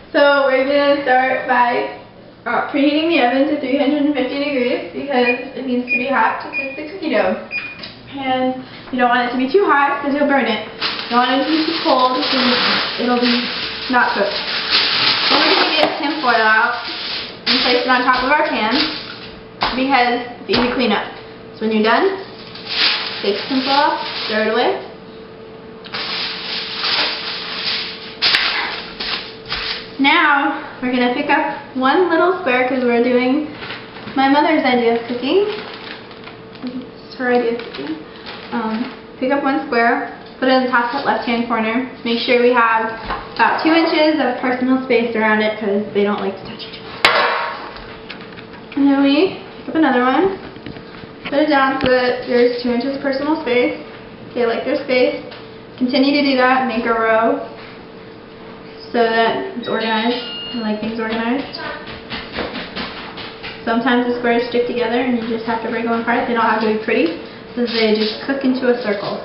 So we're going to start by preheating the oven to 350 degrees because it needs to be hot to cook the cookie dough. And you don't want it to be too hot because you'll burn it. You don't want it to be too cold because it'll be not cooked. Then we're going to get tin foil out and place it on top of our pan because it's easy to clean up. So when you're done, take the tin foil off, throw it away. Now, we're going to pick up one little square because we're doing my mother's idea of cooking. It's her idea of cooking. Pick up one square, put it in the top left-hand corner. Make sure we have about 2 inches of personal space around it because they don't like to touch each other. And then we pick up another one, put it down so that there's 2 inches of personal space. They like their space. Continue to do that, make a row, so that it's organized. I like things organized. Sometimes the squares stick together and you just have to break them apart. They don't have to be pretty, so they just cook into a circle.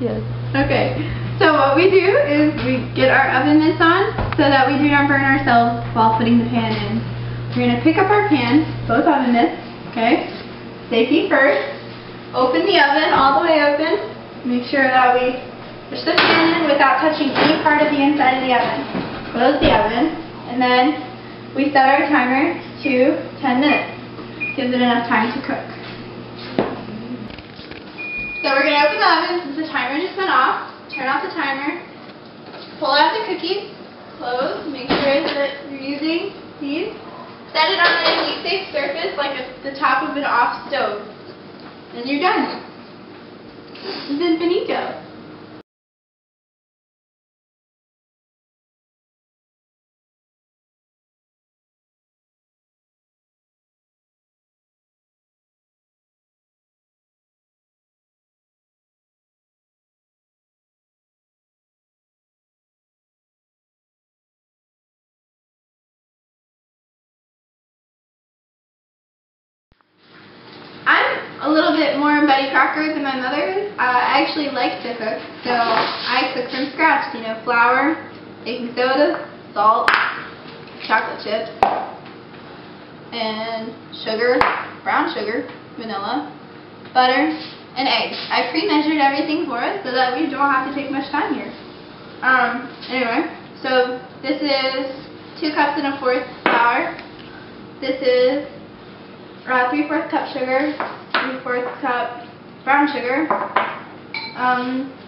Yes. Okay. So what we do is we get our oven mitts on so that we do not burn ourselves while putting the pan in. We're going to pick up our pans, both oven mitts, okay? Safety first. Open the oven all the way open. Make sure that we push the pan in without touching any part of the inside of the oven. Close the oven, and then we set our timer to 10 minutes. Gives it enough time to cook. So we're going to open the oven since the timer just went off. Turn off the timer. Pull out the cookies. Close. Make sure that you're using these. Set it on a heat-safe surface like the top of an off stove. And you're done. This is finito. I'm a little bit more Betty Crocker than my mother is. I actually like to cook, so I cook from scratch. You know, flour, baking soda, salt, chocolate chips, and sugar, brown sugar, vanilla, butter, and eggs. I pre-measured everything for us so that we don't have to take much time here. Anyway, so this is 2 cups and 1/4 flour. This is 3/4 cup sugar, 3/4 cup brown sugar,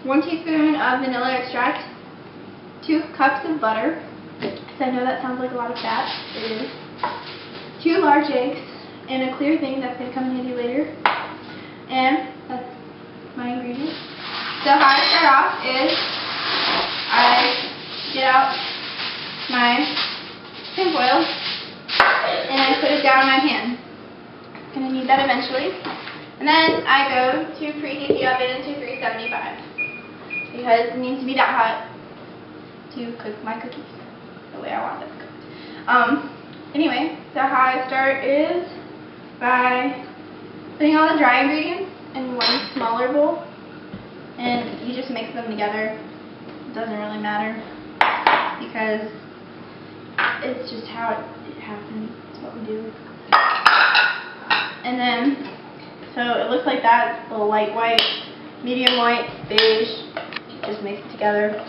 1 teaspoon of vanilla extract, 2 cups of butter. So I know that sounds like a lot of fat. It is. 2 large eggs, and a clear thing that's going to come in handy later. And that's my ingredients. So how I start off is I get out my tin foil and I put it down on my pan. I'm going to need that eventually. And then I go to preheat the oven to 375 because it needs to be that hot to cook my cookies the way I want them cooked. Anyway, so how I start is by putting all the dry ingredients in one smaller bowl, and you just mix them together. It doesn't really matter because it's just how it happens. It's what we do. And then, so it looks like that, a little light white, medium white, beige. Just mix it together.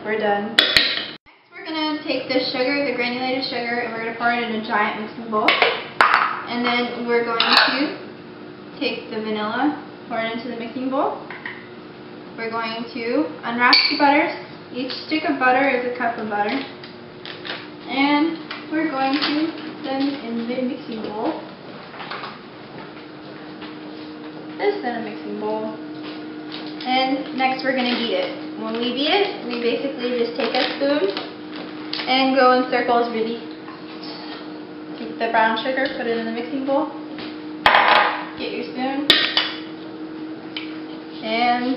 We're done. Next, we're going to take the sugar, the granulated sugar, and we're going to pour it in a giant mixing bowl. And then we're going to take the vanilla, pour it into the mixing bowl. We're going to unwrap the butters. Each stick of butter is a cup of butter. And we're going to put them in the mixing bowl. This in a mixing bowl. And next we're going to beat it. When we beat it, we basically just take a spoon and go in circles really fast. Take the brown sugar, put it in the mixing bowl. Get your spoon and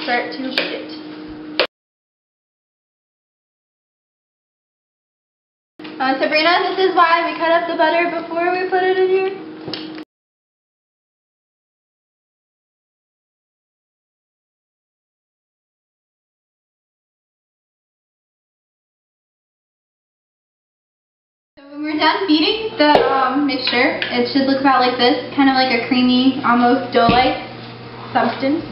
start to beat it. Sabrina, this is why we cut up the butter before we put it in here. So when we're done beating the mixture, it should look about like this, kind of like a creamy, almost dough-like substance.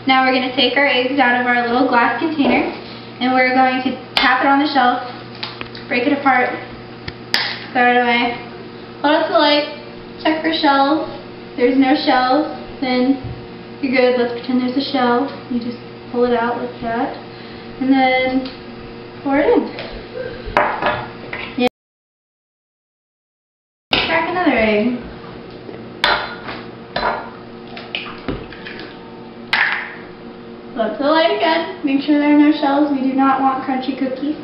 Now we're going to take our eggs out of our little glass container, and we're going to tap it on the shelf, break it apart, throw it away. Hold it to the light, check for shells. If there's no shells, then you're good. Let's pretend there's a shell. You just pull it out like that, and then pour it in. Crack another egg. Look to the light again. Make sure there are no shells. We do not want crunchy cookies.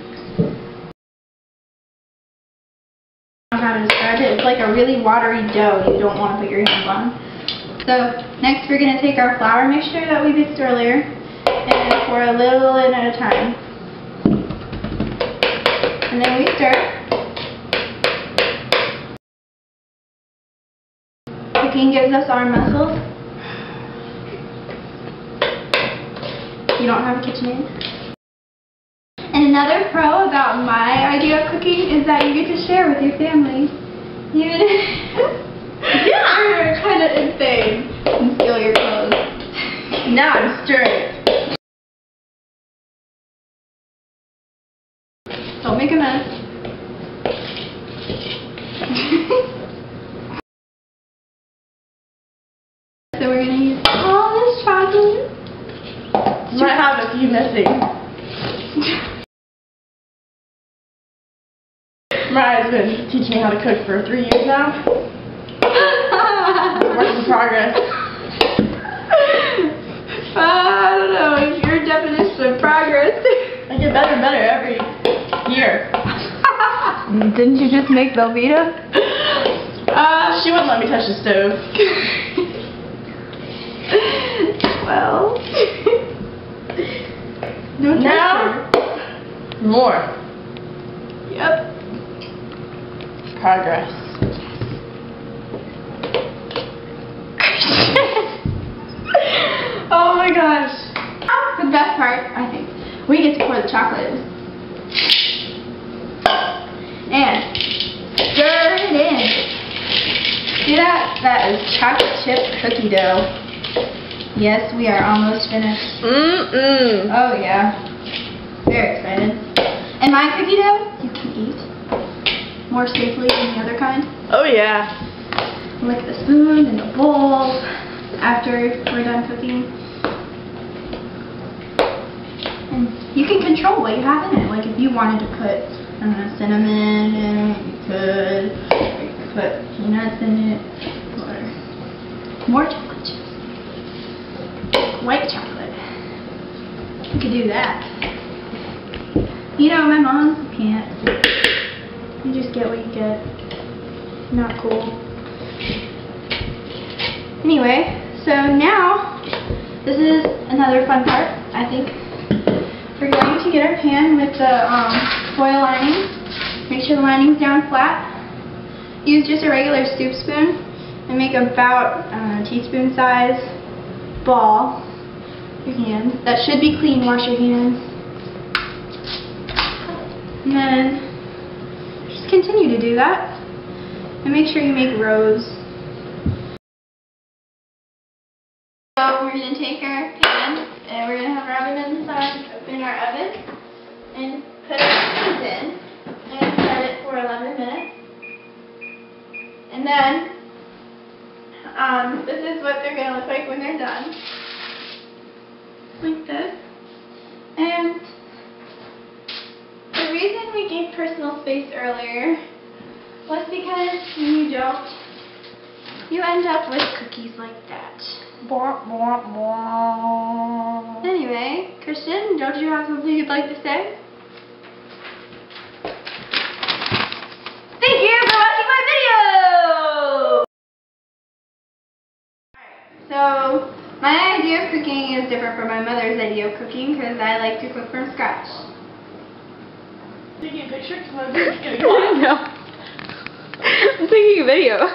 I don't know how to describe it. It's like a really watery dough you don't want to put your hands on. So next we're going to take our flour mixture that we mixed earlier and pour a little in at a time. And then we stir. Cooking gives us arm muscles. You don't have a KitchenAid. And another pro about my idea of cooking is that you get to share with your family. Even if you're kind of insane and steal your clothes. Now I'm stirring. Don't make a mess. So we're going to use all this chocolate. Might have a few missing. Mariah's been teaching me how to cook for 3 years now. Work in progress. I don't know, it's your definition of progress. I get better and better every year. Didn't you just make Velveeta? She wouldn't let me touch the stove. Well, no now, more. Yep. Progress. Oh my gosh. The best part, I think, we get to pour the chocolate in. And stir it in. See that? That is chocolate chip cookie dough. Yes, we are almost finished. Oh yeah. Very excited. And my cookie dough, you can eat more safely than the other kind. Oh yeah. Lick the spoon in the bowl after we're done cooking. And you can control what you have in it. Like if you wanted to put, I don't know, cinnamon in it, you could. Or you could put peanuts in it. Or more chocolate chips. White chocolate. You could do that. You know, my mom can't. You just get what you get. Not cool. Anyway, so now, this is another fun part, I think. We're going to get our pan with the foil lining. Make sure the lining's down flat. Use just a regular scoop spoon and make about a teaspoon size ball. Your hands. That should be clean. Wash your hands. And then just continue to do that. And make sure you make rows. So we're going to take our pan and we're going to have our oven inside. Open our oven and put our spoons in and set it for 11 minutes. And then this is what they're going to look like when they're done. Like this. And the reason we gave personal space earlier was because when you don't, you end up with cookies like that. Anyway, Christian, don't you have something you'd like to say? Thank you for watching my video! Alright, so my idea of cooking is different from my mother's idea of cooking because I like to cook from scratch. Taking a picture because my video's gonna go out. No. I'm taking a video.